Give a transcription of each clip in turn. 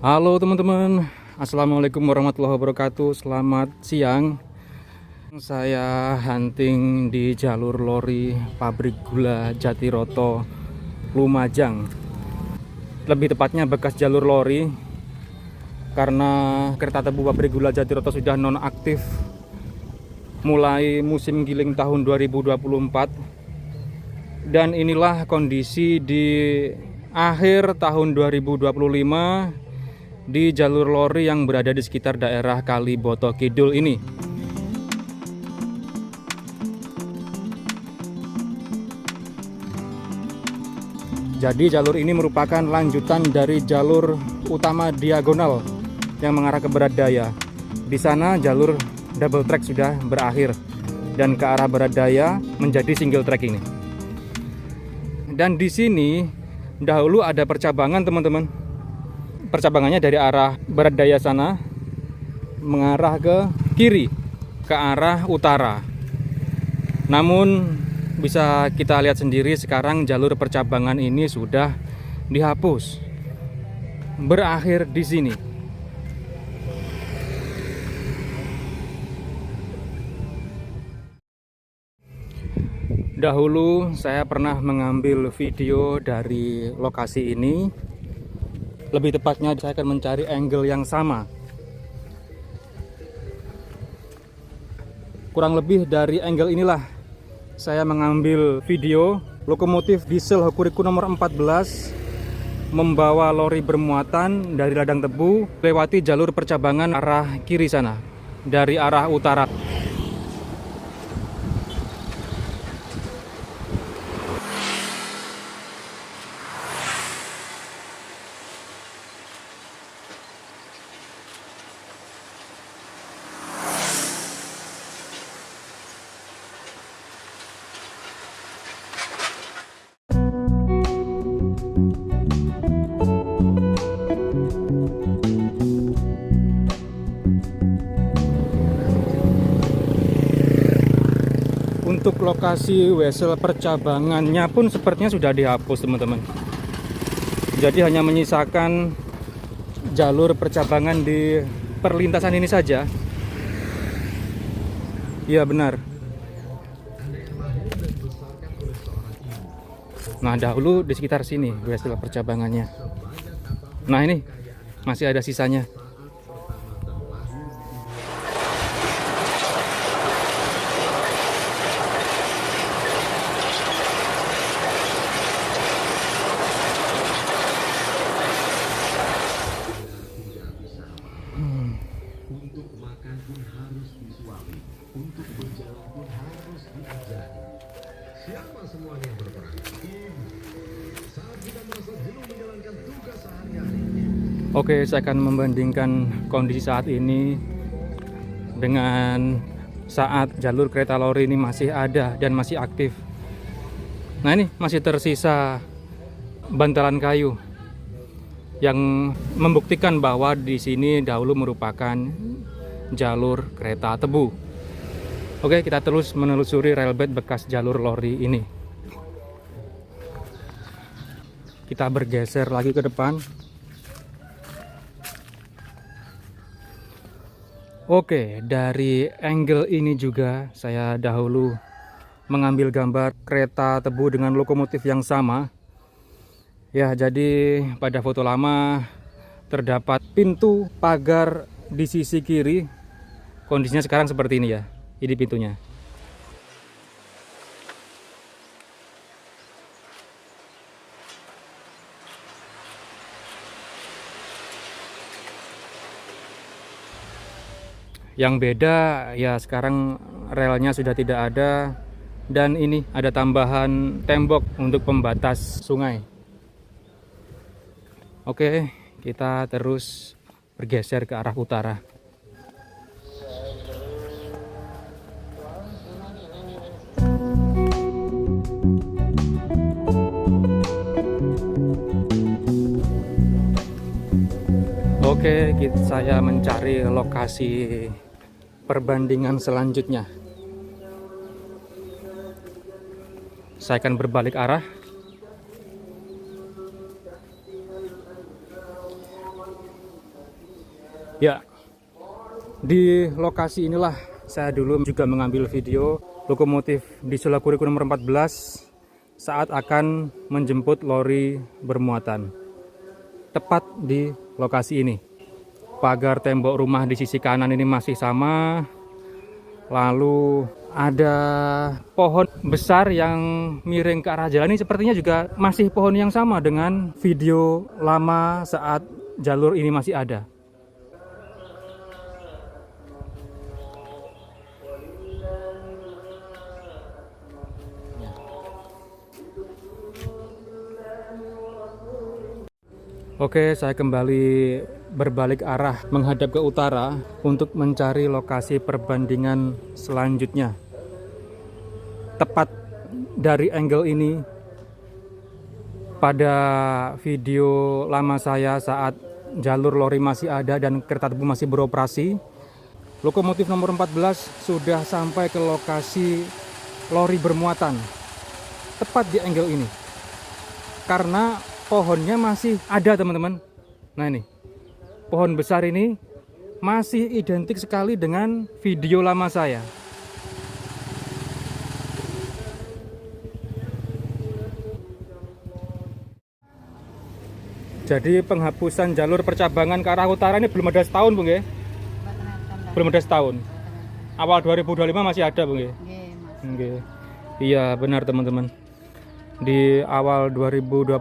Halo teman-teman, Assalamualaikum warahmatullahi wabarakatuh. Selamat siang. Saya hunting di jalur lori pabrik gula Jatiroto, Lumajang. Lebih tepatnya bekas jalur lori, karena kereta tebu pabrik gula Jatiroto sudah nonaktif mulai musim giling tahun 2024. Dan inilah kondisi di akhir tahun 2025 di jalur lori yang berada di sekitar daerah Kaliboto Kidul ini. Jadi jalur ini merupakan lanjutan dari jalur utama diagonal yang mengarah ke Baradaya. Di sana jalur double track sudah berakhir dan ke arah Baradaya menjadi single track ini. Dan di sini dahulu ada percabangan, teman-teman. Percabangannya dari arah Baradaya sana mengarah ke kiri, ke arah utara. Namun bisa kita lihat sendiri sekarang jalur percabangan ini sudah dihapus, berakhir di sini. Dahulu saya pernah mengambil video dari lokasi ini. Lebih tepatnya saya akan mencari angle yang sama. Kurang lebih dari angle inilah saya mengambil video lokomotif diesel Hokuriku nomor 14 membawa lori bermuatan dari ladang tebu lewati jalur percabangan arah kiri sana, dari arah utara. Untuk lokasi wesel percabangannya pun sepertinya sudah dihapus, teman-teman. Jadi hanya menyisakan jalur percabangan di perlintasan ini saja. Iya benar. Nah, dahulu di sekitar sini wesel percabangannya. Nah, ini masih ada sisanya. Untuk makan pun harus disuapi, untuk berjalan pun harus diajari. Siapa semuanya yang berperan? Ibu. Saat kita merasa jenuh menjalankan tugas sehari-hari. Oke, saya akan membandingkan kondisi saat ini dengan saat jalur kereta lori ini masih ada dan masih aktif. Nah, ini masih tersisa bantalan kayu yang membuktikan bahwa di sini dahulu merupakan jalur kereta tebu. Oke, kita terus menelusuri railbed bekas jalur lori ini. Kita bergeser lagi ke depan. Oke, dari angle ini juga saya dahulu mengambil gambar kereta tebu dengan lokomotif yang sama. Ya, jadi pada foto lama terdapat pintu pagar di sisi kiri. Kondisinya sekarang seperti ini ya. Ini pintunya. Yang beda ya sekarang relnya sudah tidak ada dan ini ada tambahan tembok untuk pembatas sungai. Oke, kita terus bergeser ke arah utara. Oke, saya mencari lokasi perbandingan selanjutnya. Saya akan berbalik arah. Ya, di lokasi inilah saya dulu juga mengambil video lokomotif di Sulakuriku nomor 14 saat akan menjemput lori bermuatan. Tepat di lokasi ini. Pagar tembok rumah di sisi kanan ini masih sama. Lalu ada pohon besar yang miring ke arah jalan ini, sepertinya juga masih pohon yang sama dengan video lama saat jalur ini masih ada. Oke, saya kembali berbalik arah menghadap ke utara untuk mencari lokasi perbandingan selanjutnya. Tepat dari angle ini, pada video lama saya saat jalur lori masih ada dan kereta tebu masih beroperasi, lokomotif nomor 14 sudah sampai ke lokasi lori bermuatan. Tepat di angle ini. Karena pohonnya masih ada, teman-teman. Nah ini, pohon besar ini masih identik sekali dengan video lama saya. Jadi penghapusan jalur percabangan ke arah utara ini belum ada setahun, Bung ya? Belum ada setahun. Awal 2025 masih ada, Bung ya? Iya, benar teman-teman. Di awal 2025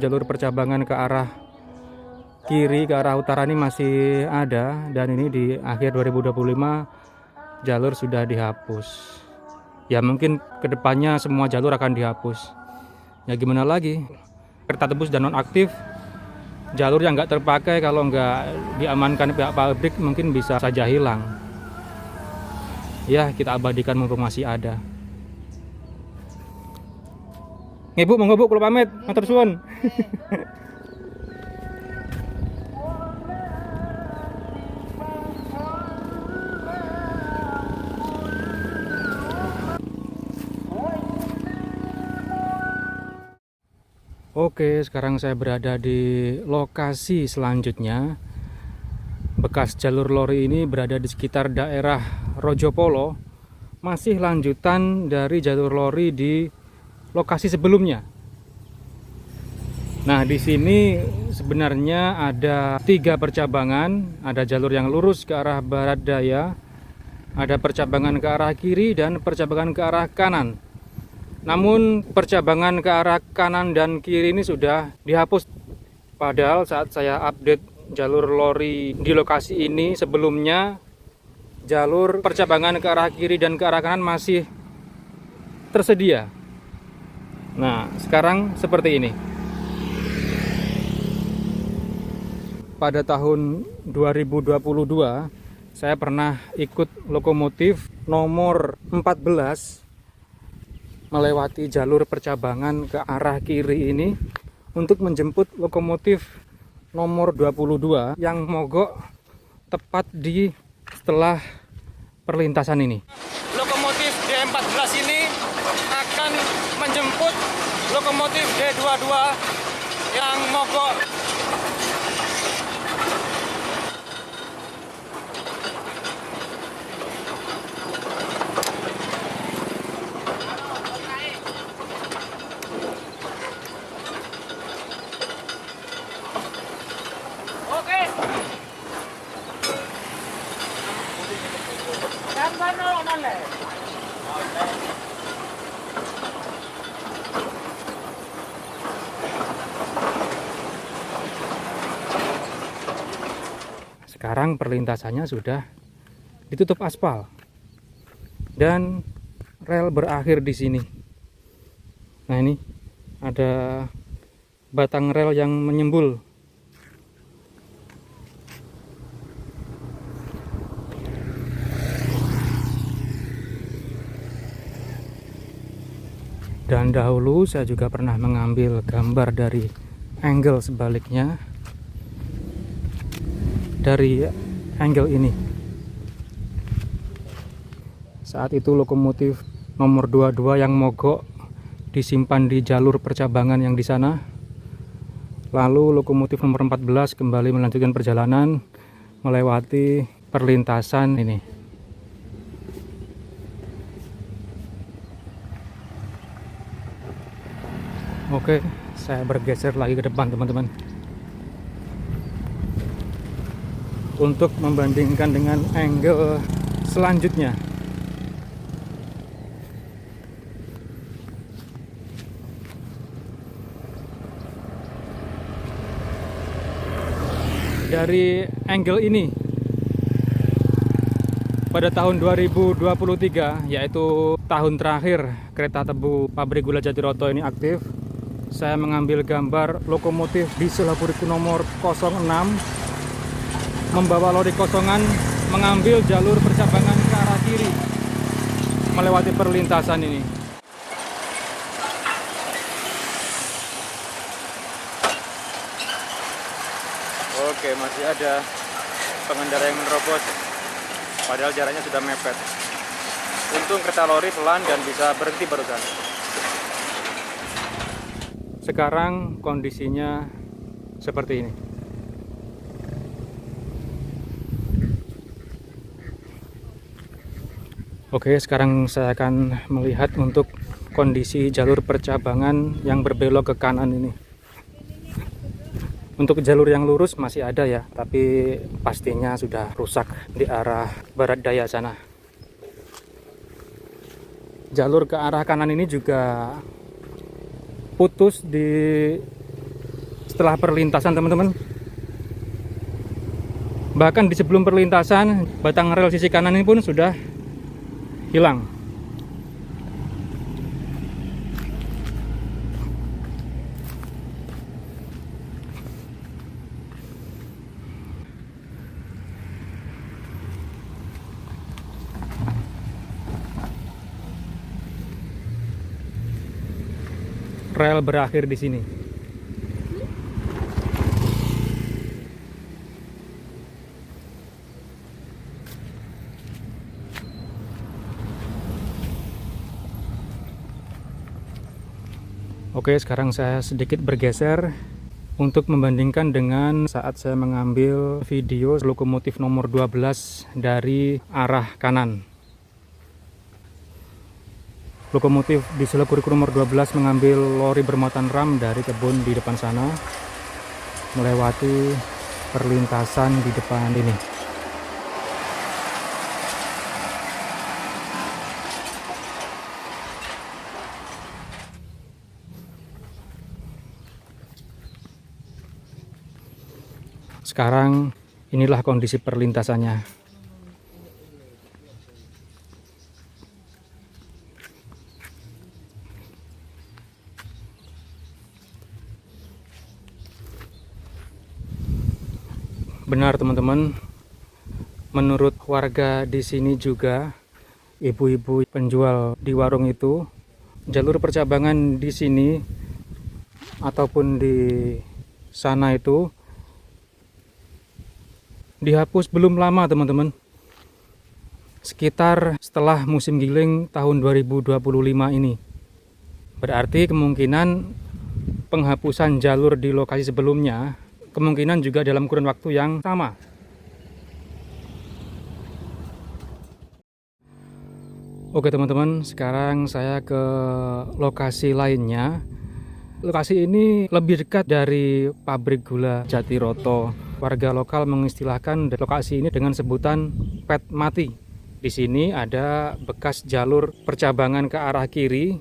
jalur percabangan ke arah kiri, ke arah utara ini masih ada, dan ini di akhir 2025 jalur sudah dihapus. Ya mungkin kedepannya semua jalur akan dihapus. Ya gimana lagi, kereta tebus dan nonaktif, jalur yang nggak terpakai kalau nggak diamankan pihak pabrik mungkin bisa saja hilang. Ya kita abadikan mumpung masih ada. Ibu monggo Bu, kula pamit, matur suwun. Oke, sekarang saya berada di lokasi selanjutnya. Bekas jalur lori ini berada di sekitar daerah Rojopolo, masih lanjutan dari jalur lori di lokasi sebelumnya. Nah, di sini sebenarnya ada 3 percabangan, ada jalur yang lurus ke arah barat daya, ada percabangan ke arah kiri dan percabangan ke arah kanan. Namun percabangan ke arah kanan dan kiri ini sudah dihapus. Padahal saat saya update jalur lori di lokasi ini sebelumnya, jalur percabangan ke arah kiri dan ke arah kanan masih tersedia. Nah, sekarang seperti ini. Pada tahun 2022, saya pernah ikut lokomotif nomor 14 melewati jalur percabangan ke arah kiri ini untuk menjemput lokomotif nomor 22 yang mogok tepat di setelah perlintasan ini. Lokomotif D14 ini akan menjemput lokomotif D22 yang mogok. Oke. Sekarang perlintasannya sudah ditutup aspal dan rel berakhir di sini. Nah, ini ada batang rel yang menyembul. Dan dahulu saya juga pernah mengambil gambar dari angle sebaliknya, dari angle ini. Saat itu lokomotif nomor 22 yang mogok disimpan di jalur percabangan yang di sana. Lalu lokomotif nomor 14 kembali melanjutkan perjalanan melewati perlintasan ini. Oke, saya bergeser lagi ke depan teman-teman untuk membandingkan dengan angle selanjutnya. Dari angle ini pada tahun 2023, yaitu tahun terakhir kereta tebu pabrik gula Jatiroto ini aktif, saya mengambil gambar lokomotif diesel Hapuriku nomor 06 membawa lori kosongan mengambil jalur percabangan ke arah kiri melewati perlintasan ini. Oke, masih ada pengendara yang menerobos, padahal jaraknya sudah mepet. Untung kereta lori pelan dan bisa berhenti barusan. Sekarang kondisinya seperti ini. Oke, sekarang saya akan melihat untuk kondisi jalur percabangan yang berbelok ke kanan ini. Untuk jalur yang lurus masih ada ya, tapi pastinya sudah rusak di arah barat daya sana. Jalur ke arah kanan ini juga putus setelah perlintasan teman-teman. Bahkan di sebelum perlintasan, batang rel sisi kanan ini pun sudah hilang. Rel berakhir di sini. Oke, sekarang saya sedikit bergeser untuk membandingkan dengan saat saya mengambil video lokomotif nomor 12 dari arah kanan. Lokomotif diesel Hapuriku nomor 12 mengambil lori bermuatan ram dari kebun di depan sana, melewati perlintasan di depan ini. Sekarang inilah kondisi perlintasannya. Benar teman-teman, menurut warga di sini juga, ibu-ibu penjual di warung itu, jalur percabangan di sini ataupun di sana itu dihapus belum lama teman-teman. Sekitar setelah musim giling tahun 2025 ini. Berarti kemungkinan penghapusan jalur di lokasi sebelumnya kemungkinan juga dalam kurun waktu yang sama. Oke teman-teman, sekarang saya ke lokasi lainnya. Lokasi ini lebih dekat dari pabrik gula Jatiroto. Warga lokal mengistilahkan lokasi ini dengan sebutan pet mati. Di sini ada bekas jalur percabangan ke arah kiri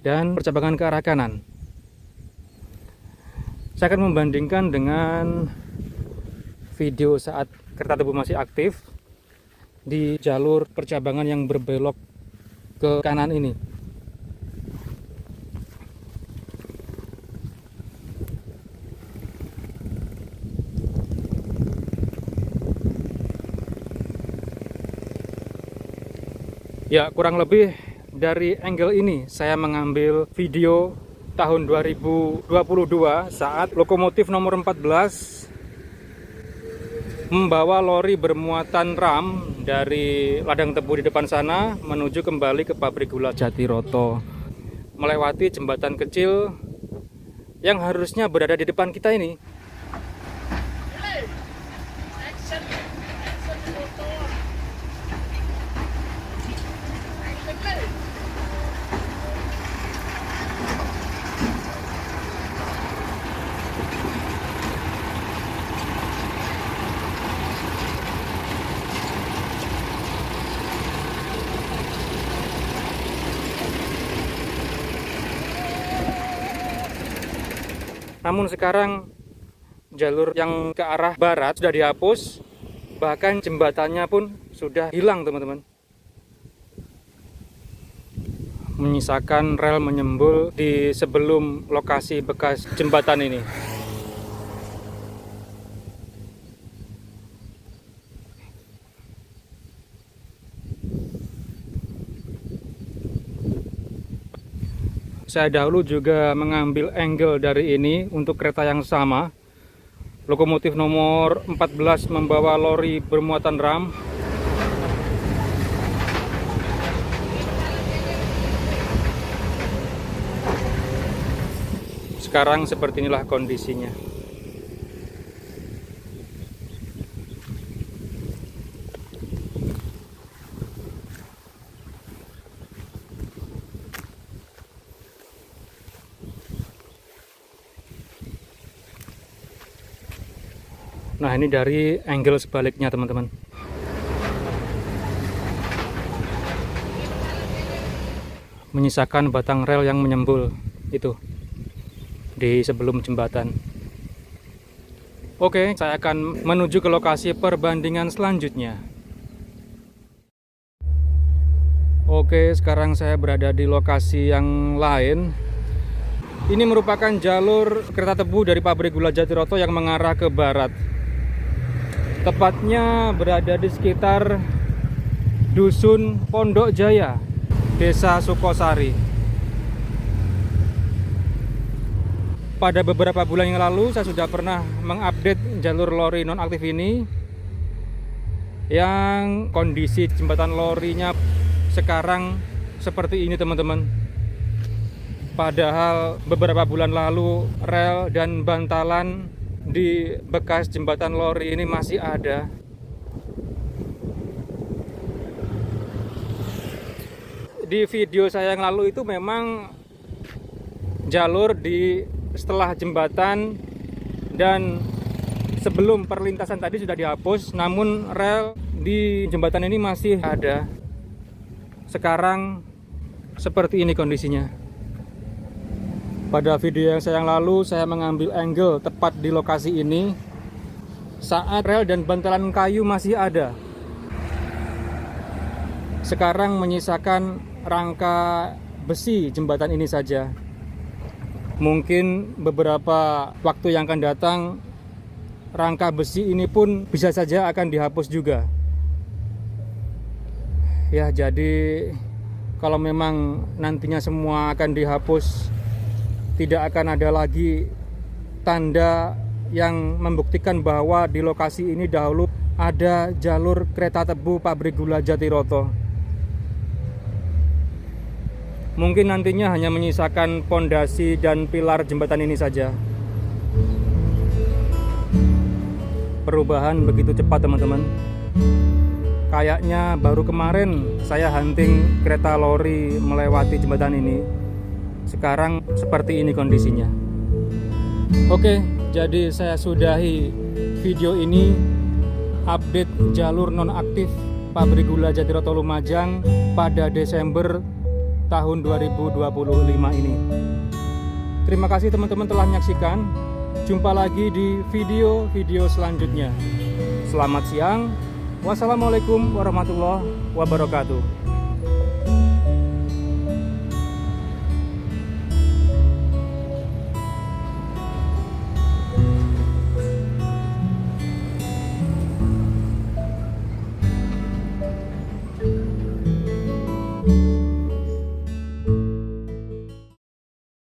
dan percabangan ke arah kanan. Saya akan membandingkan dengan video saat kereta tebu masih aktif di jalur percabangan yang berbelok ke kanan ini. Ya, kurang lebih dari angle ini saya mengambil video tahun 2022 saat lokomotif nomor 14 membawa lori bermuatan ram dari ladang tebu di depan sana menuju kembali ke pabrik gula Jatiroto, melewati jembatan kecil yang harusnya berada di depan kita ini. Namun sekarang jalur yang ke arah barat sudah dihapus, bahkan jembatannya pun sudah hilang teman-teman. Menyisakan rel menyembul di sebelum lokasi bekas jembatan ini. Saya dahulu juga mengambil angle dari ini untuk kereta yang sama. Lokomotif nomor 14 membawa lori bermuatan ram. Sekarang seperti inilah kondisinya. Nah, ini dari angle sebaliknya teman-teman. Menyisakan batang rel yang menyembul itu di sebelum jembatan. Oke, saya akan menuju ke lokasi perbandingan selanjutnya. Oke, sekarang saya berada di lokasi yang lain. Ini merupakan jalur kereta tebu dari pabrik gula Jatiroto yang mengarah ke barat. Tepatnya berada di sekitar Dusun Pondok Jaya, Desa Sukosari. Pada beberapa bulan yang lalu saya sudah pernah mengupdate jalur lori nonaktif ini, yang kondisi jembatan lorinya sekarang seperti ini teman-teman. Padahal beberapa bulan lalu rel dan bantalan di bekas jembatan lori ini masih ada. Di video saya yang lalu itu memang jalur di setelah jembatan dan sebelum perlintasan tadi sudah dihapus, namun rel di jembatan ini masih ada. Sekarang seperti ini kondisinya. Pada video yang saya lalu, saya mengambil angle tepat di lokasi ini saat rel dan bantalan kayu masih ada. Sekarang menyisakan rangka besi jembatan ini saja. Mungkin beberapa waktu yang akan datang, rangka besi ini pun bisa saja akan dihapus juga. Ya, jadi kalau memang nantinya semua akan dihapus, tidak akan ada lagi tanda yang membuktikan bahwa di lokasi ini dahulu ada jalur kereta tebu pabrik gula Jatiroto. Mungkin nantinya hanya menyisakan pondasi dan pilar jembatan ini saja. Perubahan begitu cepat teman-teman. Kayaknya baru kemarin saya hunting kereta lori melewati jembatan ini. Sekarang seperti ini kondisinya. Oke, jadi saya sudahi video ini update jalur nonaktif pabrik gula Jatiroto Lumajang pada Desember tahun 2025 ini. Terima kasih teman-teman telah menyaksikan. Jumpa lagi di video-video selanjutnya. Selamat siang. Wassalamualaikum warahmatullahi wabarakatuh.